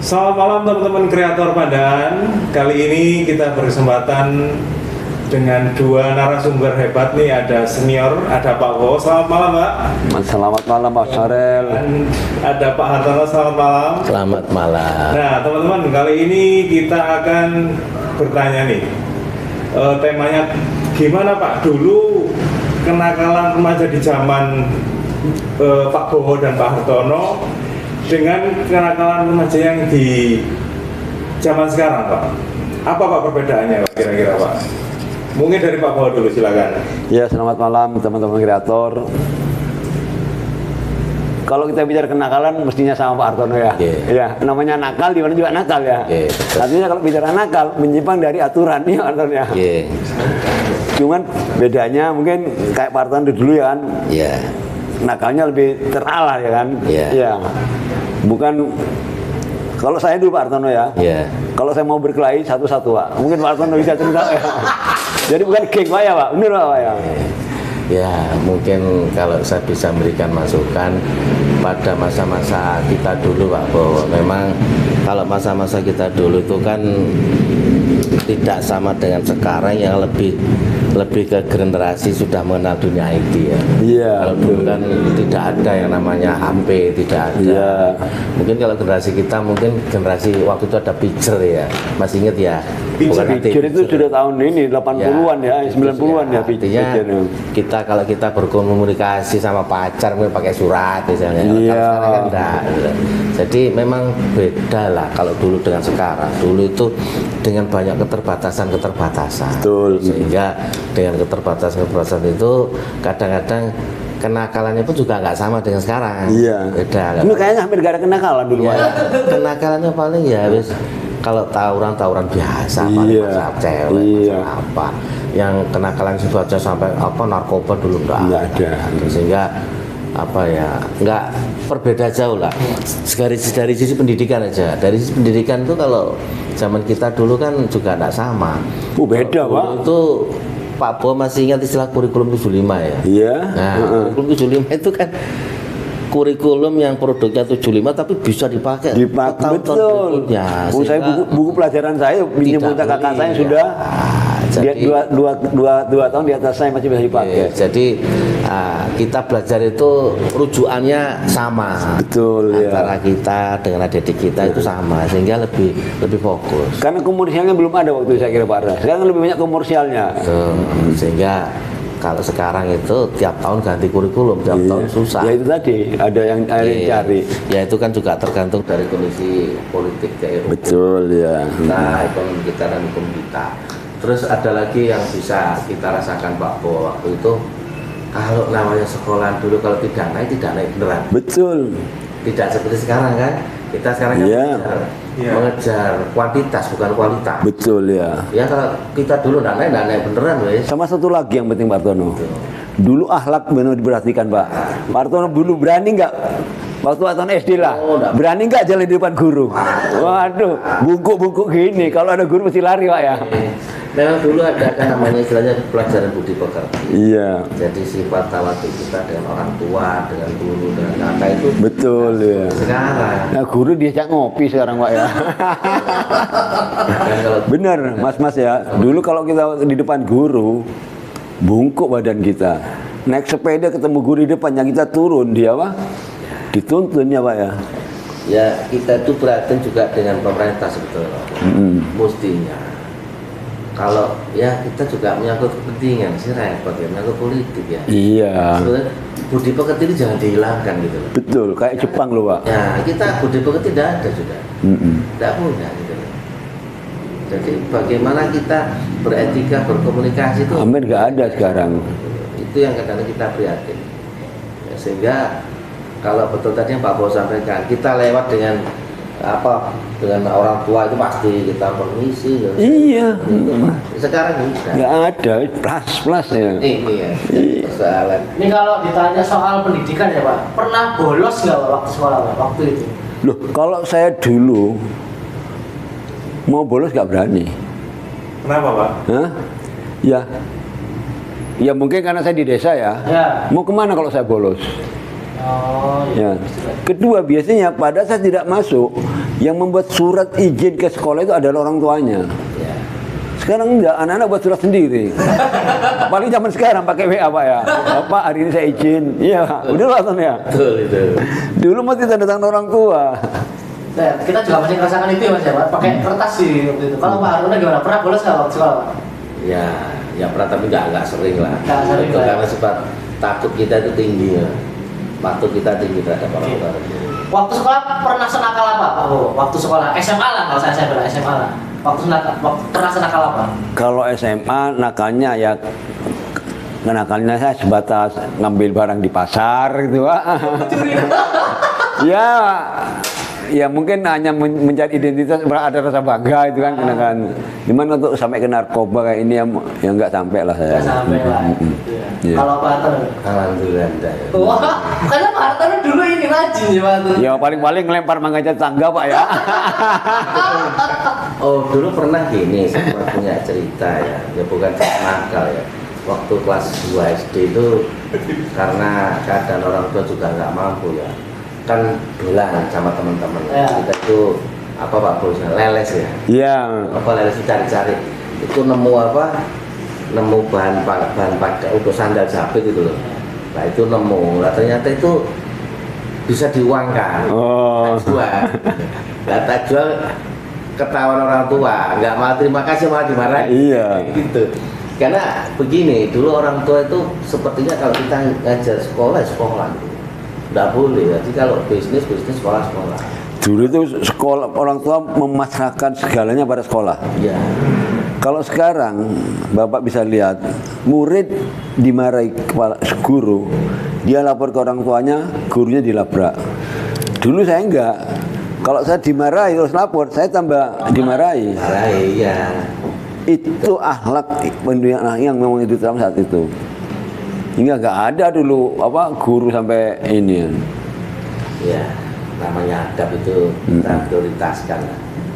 Selamat malam teman-teman kreator Pandan. Kali ini kita berkesempatan dengan dua narasumber hebat nih. Ada senior, ada Pak Wo. Selamat malam Pak. Selamat malam Pak Sarel. Dan ada Pak Hartono. Selamat malam. Selamat malam. Nah teman-teman, kali ini kita akan bertanya nih. Temanya gimana Pak? Dulu kenakalan remaja di zaman Pak Bowo dan Pak Hartono dengan kenakalan remaja yang di zaman sekarang Pak. Apa Pak perbedaannya Pak, kira-kira Pak? Mungkin dari Pak Bowo dulu, silakan. Ya, selamat malam teman-teman kreator. Kalau kita bicara kenakalan mestinya sama Pak Hartono ya. Ya, namanya nakal di mana juga nakal ya. Artinya kalau bicara nakal menyimpang dari aturan ya Pak Hartono ya. Cuman bedanya mungkin kayak Pak Hartono dulu ya kan. Nakalnya lebih teralah ya kan. Ya. Bukan kalau saya dulu Pak Hartono ya. Kalau saya mau berkelahi satu-satu Pak. Mungkin Pak Hartono bisa cerita ya. Jadi bukan geng Pak ya Pak. Benar Pak ya. Ya, mungkin kalau saya bisa memberikan masukan pada masa-masa kita dulu Pak Bowo. Memang kalau masa-masa kita dulu itu kan tidak sama dengan sekarang yang lebih ke generasi sudah mengenal dunia IT ya. Kalau dulu kan tidak ada yang namanya HP, tidak ada. Mungkin kalau generasi kita, mungkin generasi waktu itu ada pager ya. Masih ingat ya? Pager itu sudah tahun ini 80-an ya, 90-an ya. Artinya kita kalau kita berkomunikasi sama pacar mungkin pakai surat misalnya. Sekarang kan enggak. Jadi memang beda lah kalau dulu dengan sekarang. Dulu itu dengan banyak keterbatasan. Betul. Sehingga dengan keterbatasan itu kadang-kadang kenakalannya pun juga nggak sama dengan sekarang. Beda. Ini kayaknya hampir gak ada kenakalan dulu ya. Kenakalannya paling ya wis kalau tawuran biasa, masalah cewek, masalah apa. Yang kenakalan sifatnya sampai apa narkoba dulu nggak ada. Sehingga apa ya, nggak berbeda jauh lah. Dari sisi pendidikan aja. Dari sisi pendidikan itu kalau zaman kita dulu kan juga nggak sama. Beda Pak. Itu Pak Bowo masih ingat istilah kurikulum 75 ya? Nah, kurikulum 75 itu kan kurikulum yang produknya 75 tapi bisa dipakai betul. Saya buku pelajaran saya minta kakak saya sudah jadi dua tahun di atas saya masih bisa dipakai. Jadi kita belajar itu rujukannya sama. Betul antara kita dengan adik kita itu sama, sehingga lebih fokus. Karena komersialnya belum ada waktu saya kira Pak Arda. Sekarang lebih banyak komersialnya. Sehingga kalau sekarang itu tiap tahun ganti kurikulum, tiap tahun susah. Ya itu tadi, ada yang cari. Ya itu kan juga tergantung dari kondisi politik ya. Betul ya. Nah, ekonomi kita dan hukum kita. Terus ada lagi yang bisa kita rasakan Pak Bowo waktu itu, kalau namanya sekolah dulu kalau tidak naik beneran. Betul. Tidak seperti sekarang kan. Kita sekarang kan mengejar kuantitas bukan kualitas. Betul ya. Ya kalau kita dulu tidak naik beneran wes. Sama satu lagi yang penting Pak Hartono. Dulu akhlak benar diperhatikan Pak. Pak Hartono dulu berani nggak? Waktu Hartono SD lah. Berani nggak jalan di depan guru? Waduh, bungkuk gini. Kalau ada guru mesti lari Pak ya. Memang dulu ada kan namanya istilahnya pelajaran budi pekerti. Jadi sifat tawadu kita dengan orang tua, dengan guru, dengan kakak itu. Betul ya. Sekarang. Nah guru diajak ngopi sekarang Pak ya. Bener mas ya. Dulu kalau kita di depan guru, bungkuk badan kita. Naik sepeda ketemu guru di depannya kita turun, dia apa? Dituntun ya Pak ya. Ya kita itu perhatian juga dengan pemerintah sebetulnya. Mestinya. Kalau ya kita juga menyangkut kepentingan sih repot ya, menyangkut politik ya. Sebenarnya budi pekerti ini jangan dihilangkan gitu loh. Betul, kayak Jepang loh Pak. Ya kita budi pekerti tidak ada sudah, tidak punya gitu loh. Jadi bagaimana kita beretika berkomunikasi itu hampir nggak ada sekarang. Itu yang kadang-kadang kita prihatin. Ya, sehingga kalau betul tadi yang Pak Bowo sampaikan, kita lewat dengan orang tua itu pasti kita permisi. Sekarang nggak ada plus ya. Ini ya persoalan. Ini kalau ditanya soal pendidikan ya Pak, pernah bolos nggak waktu sekolah Pak waktu itu? Loh, kalau saya dulu mau bolos nggak berani. Kenapa Pak? Ya mungkin karena saya di desa ya. Mau kemana kalau saya bolos? Oh, ya. Kedua, biasanya pada saat tidak masuk, Yang membuat surat izin ke sekolah itu adalah orang tuanya. Sekarang enggak, anak-anak buat surat sendiri. Paling zaman sekarang pakai WA Pak ya. Pak hari ini saya izin. Iya, udah lah ya. Betul itu. Dulu masih tanda tangan orang tua. Nah, kita juga masih merasakan itu ya Mas ya, Pak. Pakai kertas sih waktu itu. Kalau Pak Haruna gimana? Pernah bolos nggak waktu sekolah Pak? Ya pernah tapi nggak sering lah. Nggak sering Itu lah. karena sebab takut kita itu tinggi ya. Patuh kita tinggi terhadap orang tua. Waktu sekolah pernah senakal apa Pak? Oh, waktu sekolah SMA lah, kalau saya bilang SMA lah. Pernah senakal apa? Kalau SMA nakalnya ya nakalnya saya sebatas ngambil barang di pasar gitu Pak. Ya, ya mungkin hanya mencari identitas, ada rasa bangga itu kan, kan. Cuman untuk sampai ke narkoba kayak ini yang nggak sampai lah saya. Nggak sampai lah. Ya. Kalau Pak Hartono? Alhamdulillah enggak ya. Wah, karena Pak Hartono dulu ini rajin ya Pak Hartono. Ya paling-paling ngelempar mangga tangga Pak ya. Oh dulu pernah gini, saya pernah punya cerita ya. Ya bukan nakal ya. Waktu kelas 2 SD itu karena keadaan orang tua juga nggak mampu ya. Kan dolan sama teman-teman. Ya. Kita itu apa Pak Bosnya leles ya. Iya. Apa leles cari-cari. Itu nemu apa? Nemu bahan pakai untuk sandal jepit itu loh. Nah itu nemu. Nah, ternyata itu bisa diuangkan. Oh. Tak jual. Nah, tak jual ketahuan orang tua, nggak mau terima kasih malah dimarahin. Iya. Gitu. Karena begini, dulu orang tua itu sepertinya kalau kita ngajar sekolah, sekolah nggak boleh. Jadi kalau bisnis, sekolah. Dulu itu sekolah orang tua memasrahkan segalanya pada sekolah. Iya. Kalau sekarang Bapak bisa lihat murid dimarahi kepala guru, dia lapor ke orang tuanya, gurunya dilabrak. Dulu saya enggak. Kalau saya dimarahi terus lapor, saya tambah dimarahi. Iya. Itu akhlak yang memang itu dalam saat itu. Hingga nggak ada dulu apa guru sampai ini. Ya, namanya adab itu kita prioritaskan.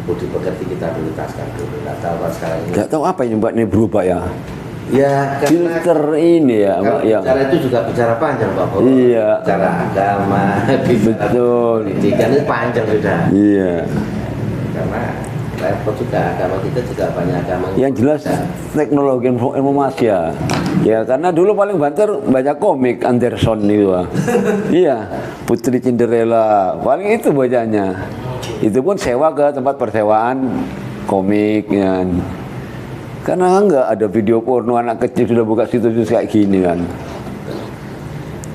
Budi pekerti kita prioritaskan dulu. Nggak tahu apa sekarang ini. Nggak tahu apa yang membuat ini berubah ya. Ya, Filter ini ya, kalau ya. bicara itu juga bicara panjang Pak Bowo. Iya. Bicara agama, bicara Betul. pendidikan itu panjang sudah. Iya. Karena repot juga agama kita juga banyak agama. Yang jelas teknologi informasi ya. Ya karena dulu paling banter baca komik Anderson itu. Iya, Putri Cinderella. Paling itu bacanya. Itu pun sewa ke tempat persewaan komik ya. Karena enggak ada video porno anak kecil sudah buka situs kayak gini kan.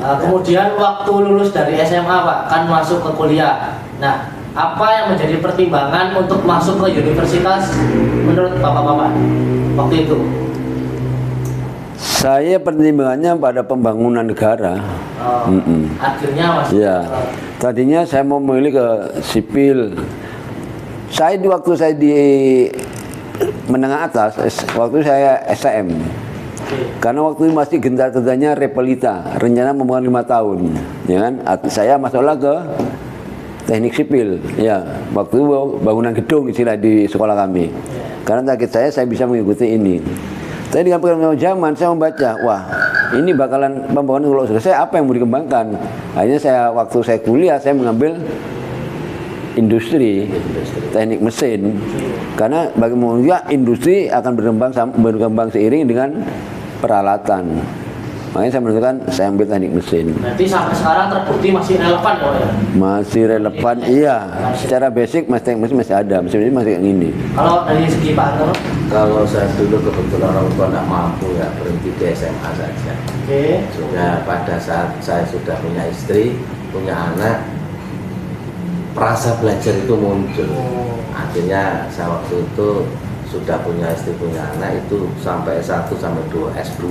Kemudian waktu lulus dari SMA Pak, kan masuk ke kuliah. Nah, apa yang menjadi pertimbangan untuk masuk ke universitas menurut Bapak-bapak waktu itu? Saya pertimbangannya pada pembangunan negara. Akhirnya masuk. Ya. Tadinya saya mau memilih ke sipil. Waktu saya di menengah atas, waktu saya STM. Karena waktu itu masih gentar-gentarnya Repelita, rencana membangun 5 tahun, ya kan? Saya masuklah ke teknik sipil, ya. Waktu itu bangunan gedung istilah di sekolah kami. Karena target saya bisa mengikuti ini. Tapi dengan perkembangan zaman, saya membaca, wah, ini bakalan pembangunan kalau selesai apa yang mau dikembangkan. Akhirnya waktu saya kuliah, saya mengambil industri teknik mesin, karena bagaimana industri akan berkembang seiring dengan peralatan. Makanya saya menentukan saya ambil teknik mesin. Berarti sampai sekarang terbukti masih relevan ya? Masih relevan, iya. Secara basic teknik mesin masih ada, mesin masih yang ini. Kalau dari segi Pak Hartono? Kalau saya dulu kebetulan orang tua nggak mampu ya, berhenti di SMA saja. Sudah pada saat saya sudah punya istri, punya anak, rasa belajar itu muncul. Akhirnya saya waktu itu sudah punya istri, punya anak itu sampai S1 sampai 2, S2.